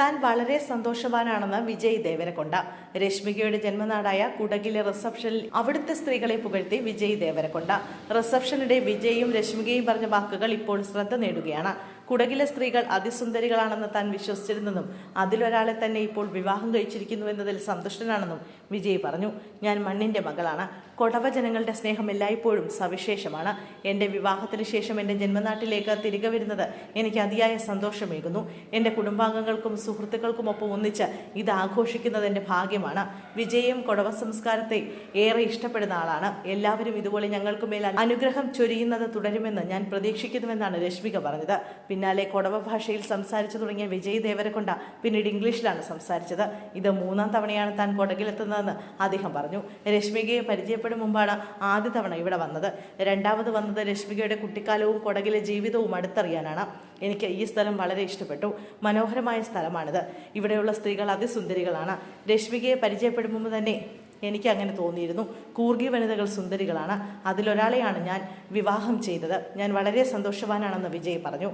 താൻ വളരെ സന്തോഷവാനാണെന്ന് വിജയ് ദേവരകൊണ്ട. രശ്മികയുടെ ജന്മനാടായ കുടകിലെ റിസപ്ഷനിൽ അവിടുത്തെ സ്ത്രീകളെ പുകഴ്ത്തി വിജയ് ദേവരകൊണ്ട. റിസപ്ഷനിടെ വിജയും രശ്മികയും പറഞ്ഞ വാക്കുകൾ ഇപ്പോൾ ശ്രദ്ധ നേടുകയാണ്. കുടകിലെ സ്ത്രീകൾ അതിസുന്ദരികളാണെന്ന് താൻ വിശ്വസിച്ചിരുന്നെന്നും അതിലൊരാളെ തന്നെ ഇപ്പോൾ വിവാഹം കഴിച്ചിരിക്കുന്നു എന്നതിൽ സന്തുഷ്ടനാണെന്നും വിജയ് പറഞ്ഞു. ഞാൻ മണ്ണിന്റെ മകളാണ്. കൊടവ ജനങ്ങളുടെ സ്നേഹം എല്ലായ്പ്പോഴും സവിശേഷമാണ്. എൻ്റെ വിവാഹത്തിന് ശേഷം എൻ്റെ ജന്മനാട്ടിലേക്ക് തിരികെ വരുന്നത് എനിക്ക് അതിയായ സന്തോഷമേകുന്നു. എൻ്റെ കുടുംബാംഗങ്ങൾക്കും സുഹൃത്തുക്കൾക്കുമൊപ്പം ഒന്നിച്ച് ഇത് ആഘോഷിക്കുന്നത് എൻ്റെ ഭാഗ്യമാണ്. വിജയും കൊടവ സംസ്കാരത്തെ ഏറെ ഇഷ്ടപ്പെടുന്ന ആളാണ്. എല്ലാവരും ഇതുപോലെ ഞങ്ങൾക്ക് മേൽ അനുഗ്രഹം ചൊരിയുന്നത് തുടരുമെന്ന് ഞാൻ പ്രതീക്ഷിക്കുന്നുവെന്നാണ് രശ്മിക പറഞ്ഞത്. പിന്നാലെ കൊടവ ഭാഷയിൽ സംസാരിച്ചു തുടങ്ങിയ വിജയ് ദേവരകൊണ്ട പിന്നീട് ഇംഗ്ലീഷിലാണ് സംസാരിച്ചത്. ഇത് 3-ാം തവണയാണ് താൻ കൊടകിലെത്തുന്നതെന്ന് അദ്ദേഹം പറഞ്ഞു. രശ്മികയെ പരിചയപ്പെടും മുമ്പാണ് ആദ്യ തവണ ഇവിടെ വന്നത്. രണ്ടാമത് വന്നത് രശ്മികയുടെ കുട്ടിക്കാലവും കൊടകിലെ ജീവിതവും അടുത്തറിയാനാണ്. എനിക്ക് ഈ സ്ഥലം വളരെ ഇഷ്ടപ്പെട്ടു. മനോഹരമായ സ്ഥലമാണിത്. ഇവിടെയുള്ള സ്ത്രീകൾ അതിസുന്ദരികളാണ്. രശ്മികയെ പരിചയപ്പെടുമ്പോൾ തന്നെ എനിക്ക് അങ്ങനെ തോന്നിയിരുന്നു. കൂർഗി വനിതകൾ സുന്ദരികളാണ്. അതിലൊരാളെയാണ് ഞാൻ വിവാഹം ചെയ്തത്. ഞാൻ വളരെ സന്തോഷവാനാണെന്ന് വിജയ് പറഞ്ഞു.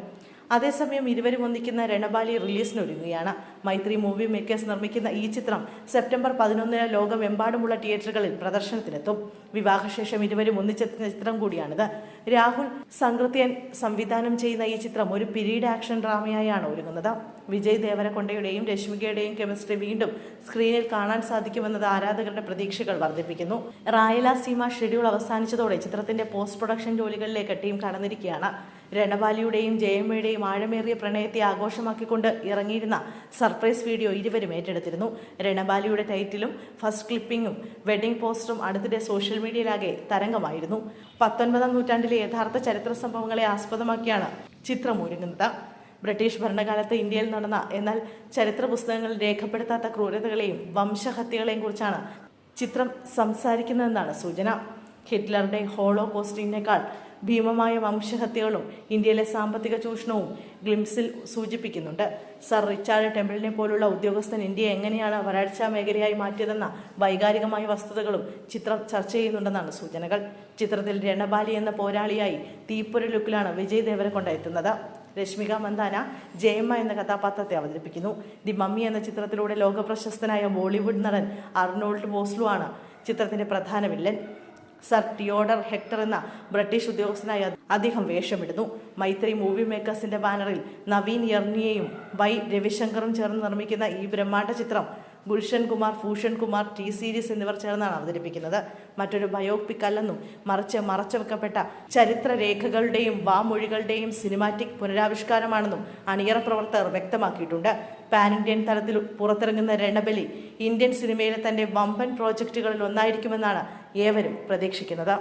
അതേസമയം ഇരുവരും ഒന്നിക്കുന്ന രണബാലി റിലീസിനൊരുങ്ങുകയാണ്. മൈത്രി മൂവി മേക്കേഴ്സ് നിർമ്മിക്കുന്ന ഈ ചിത്രം സെപ്റ്റംബർ 11 ലോകമെമ്പാടുമുള്ള തിയേറ്ററുകളിൽ പ്രദർശനത്തിനെത്തും. വിവാഹശേഷം ഇരുവരും ഒന്നിച്ചെത്തുന്ന ചിത്രം കൂടിയാണിത്. രാഹുൽ സംകൃത്യൻ സംവിധാനം ചെയ്യുന്ന ഈ ചിത്രം ഒരു പീരീഡ് ആക്ഷൻ ഡ്രാമയായാണ് ഒരുങ്ങുന്നത്. വിജയ് ദേവരകൊണ്ടയുടെയും രശ്മികയുടെയും കെമിസ്ട്രി വീണ്ടും സ്ക്രീനിൽ കാണാൻ സാധിക്കുമെന്നത് ആരാധകരുടെ പ്രതീക്ഷകൾ വർദ്ധിപ്പിക്കുന്നു. റായലസീമ ഷെഡ്യൂൾ അവസാനിച്ചതോടെ ചിത്രത്തിന്റെ പോസ്റ്റ് പ്രൊഡക്ഷൻ ജോലികളിലേക്ക് ടീം കടന്നിരിക്കുകയാണ്. രണബാലിയുടെയും ജയമ്മയുടെയും ആഴമേറിയ പ്രണയത്തെ ആഘോഷമാക്കിക്കൊണ്ട് ഇറങ്ങിയിരുന്ന സർപ്രൈസ് വീഡിയോ ഇരുവരും ഏറ്റെടുത്തിരുന്നു. രണബാലിയുടെ ടൈറ്റിലും ഫസ്റ്റ് ക്ലിപ്പിംഗും വെഡിംഗ് പോസ്റ്ററും അടുത്തിടെ സോഷ്യൽ മീഡിയയിലാകെ തരംഗമായിരുന്നു. 19-ാം നൂറ്റാണ്ടിലെ യഥാർത്ഥ ചരിത്ര സംഭവങ്ങളെ ആസ്പദമാക്കിയാണ് ചിത്രം ഒരുങ്ങുന്നത്. ബ്രിട്ടീഷ് ഭരണകാലത്ത് ഇന്ത്യയിൽ നടന്ന എന്നാൽ ചരിത്ര പുസ്തകങ്ങളിൽ രേഖപ്പെടുത്താത്ത ക്രൂരതകളെയും വംശഹത്യകളെയും കുറിച്ചാണ് ചിത്രം സംസാരിക്കുന്നതെന്നാണ് സൂചന. ഹിറ്റ്ലറുടെ ഹോളോകോസ്റ്റിനേക്കാൾ ഭീമമായ വംശഹത്യകളും ഇന്ത്യയിലെ സാമ്പത്തിക ചൂഷണവും ഗ്ലിംസിൽ സൂചിപ്പിക്കുന്നുണ്ട്. സർ റിച്ചാർഡ് ടെമ്പിളിനെ പോലുള്ള ഉദ്യോഗസ്ഥൻ ഇന്ത്യയെ എങ്ങനെയാണ് വരൾച്ചാ മേഖലയായി മാറ്റിയതെന്ന വൈകാരികമായ വസ്തുതകളും ചിത്രം ചർച്ച ചെയ്യുന്നുണ്ടെന്നാണ് സൂചനകൾ. ചിത്രത്തിൽ രണബാലി എന്ന പോരാളിയായി തീപ്പൊര ലുക്കിലാണ് വിജയ് ദേവരകൊണ്ട എത്തുന്നത്. രശ്മിക മന്ദാന ജയമ്മ എന്ന കഥാപാത്രത്തെ അവതരിപ്പിക്കുന്നു. ദി മമ്മി എന്ന ചിത്രത്തിലൂടെ ലോകപ്രശസ്തനായ ബോളിവുഡ് നടൻ അർണോൾഡ് വോസ്ലു ആണ് ചിത്രത്തിന്റെ പ്രധാന വില്ലൻ. സർ തിയോഡർ ഹെക്ടർ എന്ന ബ്രിട്ടീഷ് ഉദ്യോഗസ്ഥനായി അദ്ദേഹം വേഷമിടുന്നു. മൈത്രി മൂവി മേക്കേഴ്സിന്റെ ബാനറിൽ നവീൻ യർണിയയും വൈ രവിശങ്കറും ചേർന്ന് നിർമ്മിക്കുന്ന ഈ ബ്രഹ്മാണ്ഡ ചിത്രം ഗുൽഷൻ കുമാർ, ഭൂഷൺ കുമാർ, ടി സീരീസ് എന്നിവർ ചേർന്നാണ് അവതരിപ്പിക്കുന്നത്. മറ്റൊരു ബയോപിക് അല്ലെന്നും മറച്ചു വെക്കപ്പെട്ട ചരിത്രരേഖകളുടെയും വാമൊഴികളുടെയും സിനിമാറ്റിക് പുനരാവിഷ്കാരമാണെന്നും അണിയറ പ്രവർത്തകർ വ്യക്തമാക്കിയിട്ടുണ്ട്. പാൻ ഇന്ത്യൻ തലത്തിൽ പുറത്തിറങ്ങുന്ന രണബലി ഇന്ത്യൻ സിനിമയിലെ തന്റെ വമ്പൻ പ്രോജക്റ്റുകളിൽ ഒന്നായിരിക്കുമെന്നാണ് ഏവരും പ്രതീക്ഷിക്കുന്നത്.